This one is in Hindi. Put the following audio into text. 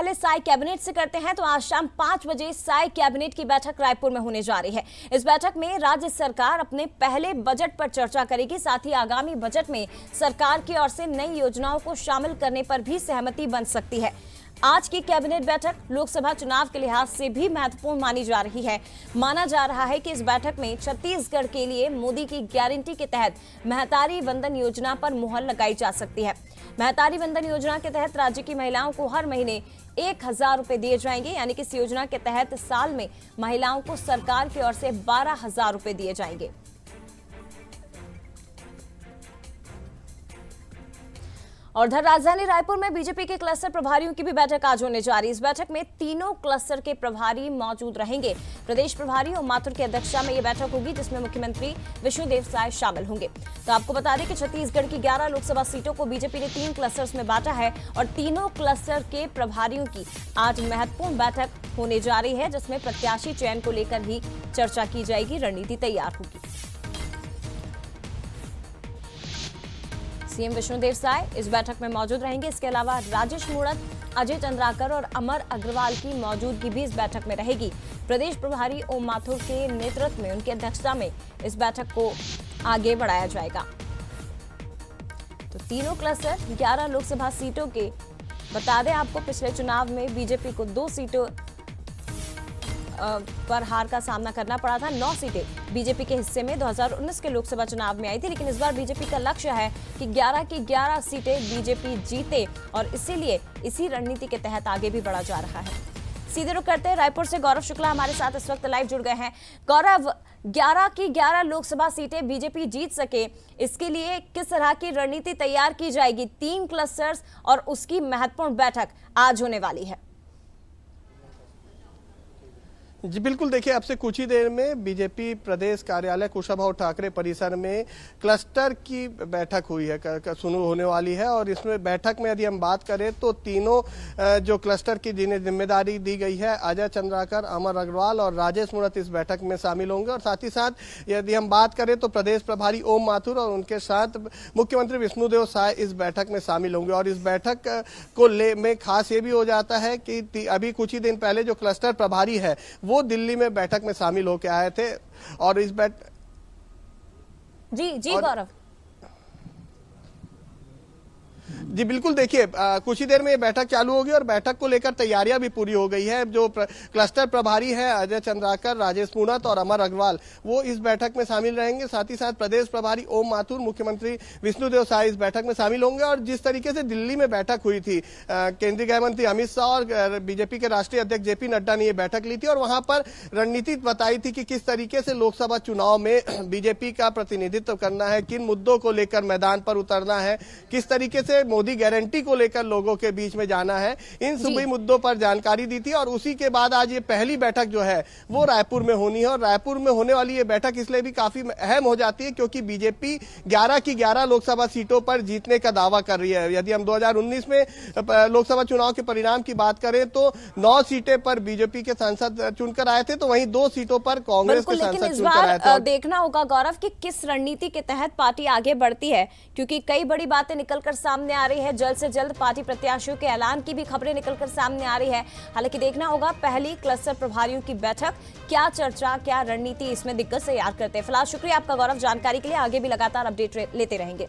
पहले साई कैबिनेट से करते हैं तो आज शाम 5 बजे साई कैबिनेट की बैठक रायपुर में होने जा रही है। इस बैठक में राज्य सरकार अपने पहले बजट पर चर्चा करेगी, साथ ही आगामी बजट में सरकार की ओर से नई योजनाओं को शामिल करने पर भी सहमति बन सकती है। आज की कैबिनेट बैठक लोकसभा चुनाव के लिहाज से भी महत्वपूर्ण मानी जा रही है। माना जा रहा है कि इस बैठक में छत्तीसगढ़ के लिए मोदी की गारंटी के तहत महतारी वंदन योजना पर मुहर लगाई जा सकती है। महतारी वंदन योजना के तहत राज्य की महिलाओं को हर महीने 1000 रुपए दिए जाएंगे, यानी कि इस योजना के तहत साल में महिलाओं को सरकार की ओर से 12,000 रुपए दिए जाएंगे। और उधर राजधानी रायपुर में बीजेपी के क्लस्टर प्रभारियों की भी बैठक आज होने जा रही है। इस बैठक में तीनों क्लस्टर के प्रभारी मौजूद रहेंगे। प्रदेश प्रभारी और माथुर की अध्यक्षता में यह बैठक होगी, जिसमें मुख्यमंत्री विष्णुदेव साय शामिल होंगे। तो आपको बता दें कि छत्तीसगढ़ की 11 लोकसभा सीटों को बीजेपी ने 3 क्लस्टर्स में बांटा है और तीनों क्लस्टर के प्रभारियों की आज महत्वपूर्ण बैठक होने जा रही है, जिसमें प्रत्याशी चयन को लेकर ही चर्चा की जाएगी, रणनीति तैयार होगी। सीएम विष्णुदेव साय इस बैठक में मौजूद रहेंगे। इसके अलावा राजेश मूणत, अजय चंद्राकर और अमर अग्रवाल की मौजूदगी भी इस बैठक में रहेगी। प्रदेश प्रभारी ओम माथुर के नेतृत्व में, उनकी अध्यक्षता में इस बैठक को आगे बढ़ाया जाएगा। तो तीनों क्लस्टर 11 लोकसभा सीटों के, बता दें आपको पिछले चुनाव में बीजेपी को 2 सीटों पर हार का सामना करना पड़ा था। 9 सीटें बीजेपी के हिस्से में 2019 के लोकसभा चुनाव में आई थी, लेकिन इस बार बीजेपी का लक्ष्य है कि 11 की 11 सीटें बीजेपी जीते और इसीलिए इसी रणनीति के तहत आगे भी बढ़ा जा रहा है। सीधे रुख करते हैं रायपुर से गौरव शुक्ला हमारे साथ इस वक्त लाइव जुड़ गए हैं। गौरव, 11 की 11 लोकसभा सीटें बीजेपी जीत सके, इसके लिए किस तरह की रणनीति तैयार की जाएगी? 3 क्लस्टर्स और उसकी महत्वपूर्ण बैठक आज होने वाली है। जी बिल्कुल, देखिए अब से कुछ ही देर में बीजेपी प्रदेश कार्यालय कुशाभाऊ ठाकरे परिसर में क्लस्टर की बैठक हुई है, शुरू होने वाली है। और इसमें बैठक में यदि हम बात करें तो तीनों जो क्लस्टर की जिन्हें जिम्मेदारी दी गई है, अजय चंद्राकर, अमर अग्रवाल और राजेश मूणत इस बैठक में शामिल होंगे। और साथ ही साथ यदि हम बात करें तो प्रदेश प्रभारी ओम माथुर और उनके साथ मुख्यमंत्री विष्णुदेव साय इस बैठक में शामिल होंगे। और इस बैठक को में खास ये भी हो जाता है कि अभी कुछ ही दिन पहले जो क्लस्टर प्रभारी है वो दिल्ली में बैठक में शामिल होकर आए थे। और इस जी गौरव। जी बिल्कुल, देखिए कुछ ही देर में ये बैठक चालू होगी और बैठक को लेकर तैयारियां भी पूरी हो गई है। जो क्लस्टर प्रभारी है अजय चंद्राकर, राजेश मूणत और अमर अग्रवाल, वो इस बैठक में शामिल रहेंगे। साथ ही साथ प्रदेश प्रभारी ओम माथुर, मुख्यमंत्री विष्णुदेव साय इस बैठक में शामिल होंगे। और जिस तरीके से दिल्ली में बैठक हुई थी, केंद्रीय गृह मंत्री अमित शाह और बीजेपी के राष्ट्रीय अध्यक्ष जेपी नड्डा ने ये बैठक ली थी और वहां पर रणनीति बताई थी कि किस तरीके से लोकसभा चुनाव में बीजेपी का प्रतिनिधित्व करना है, किन मुद्दों को लेकर मैदान पर उतरना है, किस तरीके से मोदी गारंटी को लेकर लोगों के बीच में जाना है, इन सभी मुद्दों पर जानकारी दी थी। और उसी के बाद आज ये पहली बैठक जो है वो रायपुर में होनी है। और रायपुर में होने वाली ये बैठक इसलिए भी काफी अहम हो जाती है क्योंकि बीजेपी 11 की 11 लोकसभा सीटों पर जीतने का दावा कर रही है। यदि हम 2019 में लोकसभा चुनाव के परिणाम की बात करें तो 9 सीटें पर बीजेपी के सांसद चुनकर आए थे, तो वहीं 2 सीटों पर कांग्रेस के सांसद चुनकर आए थे। देखना होगा गौरव कि किस रणनीति के तहत पार्टी आगे बढ़ती है, क्योंकि कई बड़ी बातें निकलकर सामने आ रही है। जल्द से जल्द पार्टी प्रत्याशियों के ऐलान की भी खबरें निकलकर सामने आ रही है। हालांकि देखना होगा पहली क्लस्टर प्रभारियों की बैठक, क्या चर्चा, क्या रणनीति इसमें दिग्गज तैयार करते हैं। फिलहाल शुक्रिया आपका गौरव जानकारी के लिए, आगे भी लगातार अपडेट लेते रहेंगे।